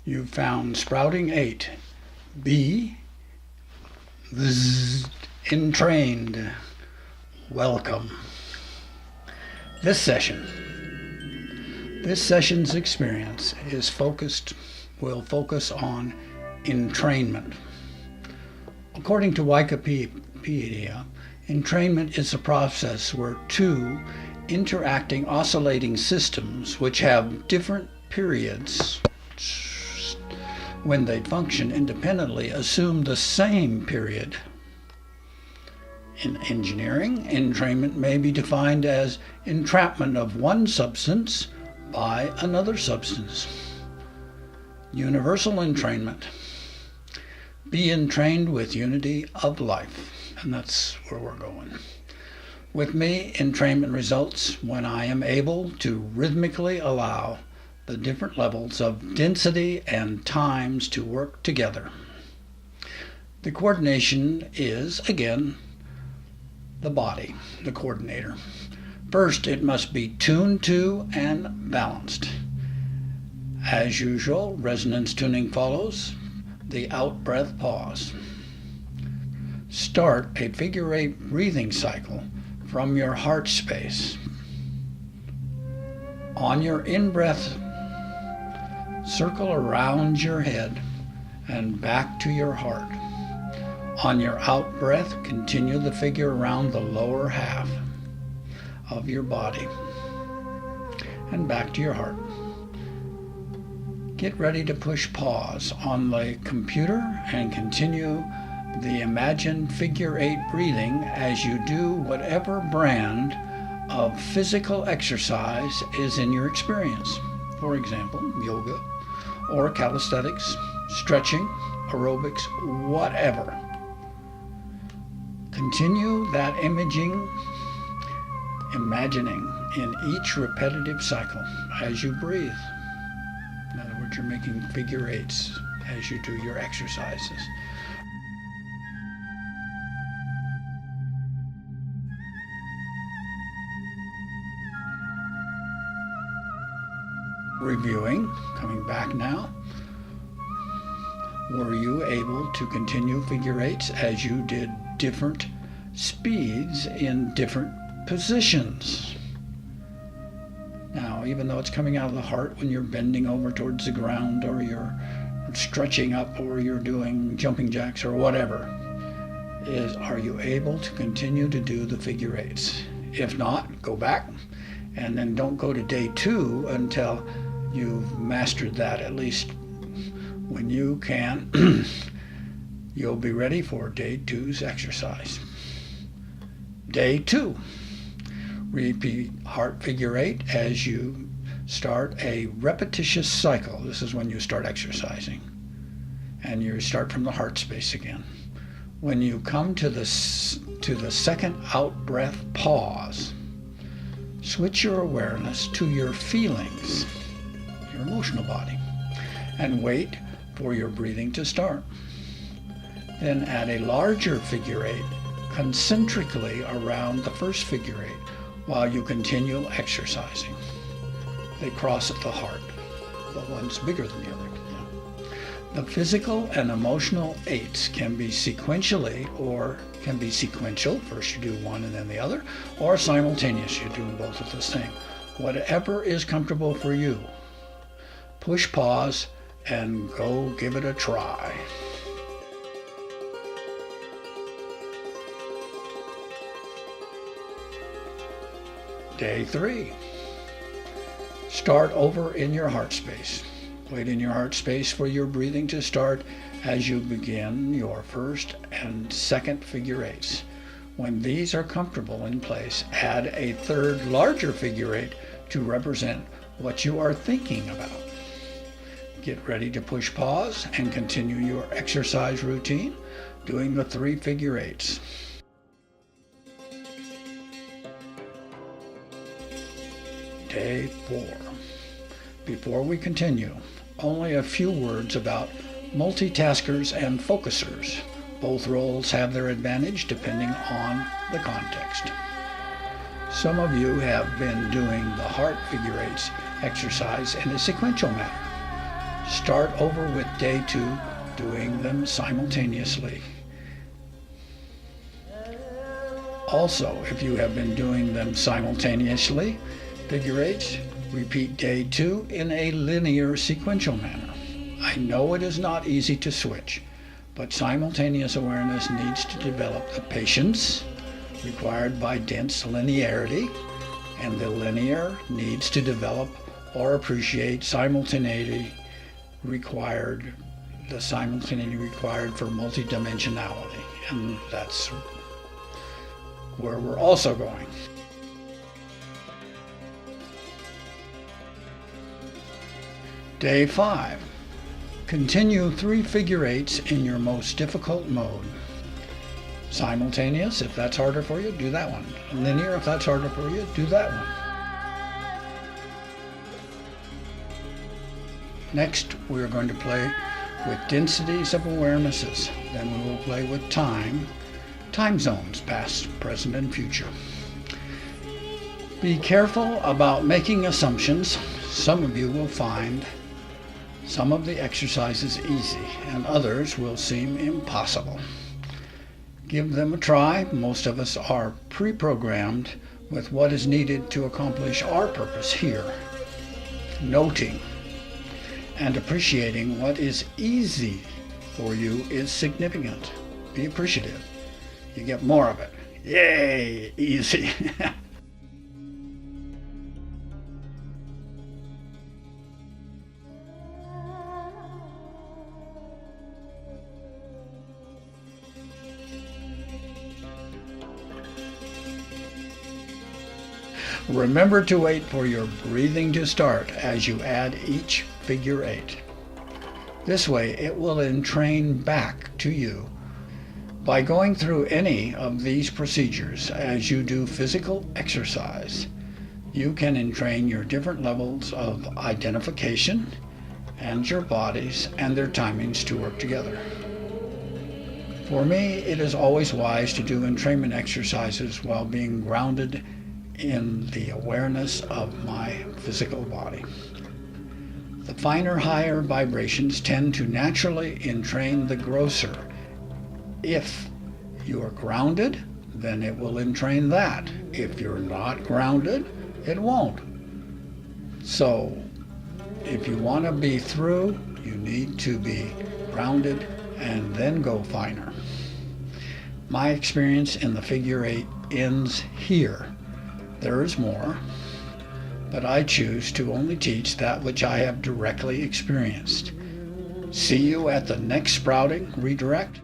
You found Sprouting 8. B. VIII. Entrained. Welcome. This session's experience will focus on entrainment. According to Wikipedia, entrainment is a process where two interacting oscillating systems which have different periods when they function independently assume the same period. In engineering, entrainment may be defined as entrapment of one substance by another substance. Universal entrainment. Be entrained with unity of life. And that's where we're going. With me, entrainment results when I am able to rhythmically allow the different levels of density and times to work together. The coordination is, again, the body, the coordinator. First, it must be tuned to and balanced. As usual, resonance tuning follows the out-breath pause. Start a figure 8 breathing cycle from your heart space. On your in-breath, circle around your head and back to your heart. On your out-breath, continue the figure around the lower half of your body and back to your heart. Get ready to push pause on the computer and continue the imagined figure 8 breathing as you do whatever brand of physical exercise is in your experience. For example, yoga or calisthenics, stretching, aerobics, whatever. Continue that imagining in each repetitive cycle as you breathe. In other words, you're making figure 8s as you do your exercises. Reviewing, coming back now. Were you able to continue figure 8s as you did different speeds in different positions? Now, even though it's coming out of the heart when you're bending over towards the ground or you're stretching up or you're doing jumping jacks or whatever, are you able to continue to do the figure 8s? If not, go back and then don't go to day 2 until you've mastered that. At least when you can, you'll be ready for day 2's exercise. Day 2. Repeat heart figure 8 as you start a repetitious cycle. This is when you start exercising. And you start from the heart space again. When you come to the second out breath pause, switch your awareness to your feelings, your emotional body, and wait for your breathing to start. Then add a larger figure 8 concentrically around the first figure 8 while you continue exercising. They cross at the heart, but one's bigger than the other. The physical and emotional 8s can be sequential, first you do one and then the other, or simultaneous, you're doing both at the same. Whatever is comfortable for you. Push pause and go give it a try. Day 3. Start over in your heart space. Wait in your heart space for your breathing to start as you begin your first and second figure 8s. When these are comfortable in place, add a third larger figure 8 to represent what you are thinking about. Get ready to push pause and continue your exercise routine, doing the 3 figure 8s. Day 4. Before we continue, only a few words about multitaskers and focusers. Both roles have their advantage depending on the context. Some of you have been doing the heart figure 8s exercise in a sequential manner. Start over with day 2, doing them simultaneously. Also, if you have been doing them simultaneously, figure eights, repeat day 2 in a linear sequential manner. I know it is not easy to switch, but simultaneous awareness needs to develop the patience required by dense linearity, and the linear needs to develop or appreciate simultaneity required for multidimensionality, and that's where we're also going. Day 5. Continue 3 figure eights in your most difficult mode. Simultaneous, if that's harder for you, do that one. Linear, if that's harder for you, do that one. Next, we are going to play with densities of awarenesses. Then we will play with time zones, past, present, and future. Be careful about making assumptions. Some of you will find some of the exercises easy, and others will seem impossible. Give them a try. Most of us are pre-programmed with what is needed to accomplish our purpose here. Noting and appreciating what is easy for you is significant. Be appreciative. You get more of it. Yay, easy. Remember to wait for your breathing to start as you add each figure eight. This way it will entrain back to you. By going through any of these procedures as you do physical exercise, you can entrain your different levels of identification and your bodies and their timings to work together. For me, it is always wise to do entrainment exercises while being grounded in the awareness of my physical body. The finer, higher vibrations tend to naturally entrain the grosser. If you are grounded, then it will entrain that. If you're not grounded, it won't. So, if you want to be through, you need to be grounded and then go finer. My experience in the figure eight ends here. There is more, but I choose to only teach that which I have directly experienced. See you at the next sprouting redirect.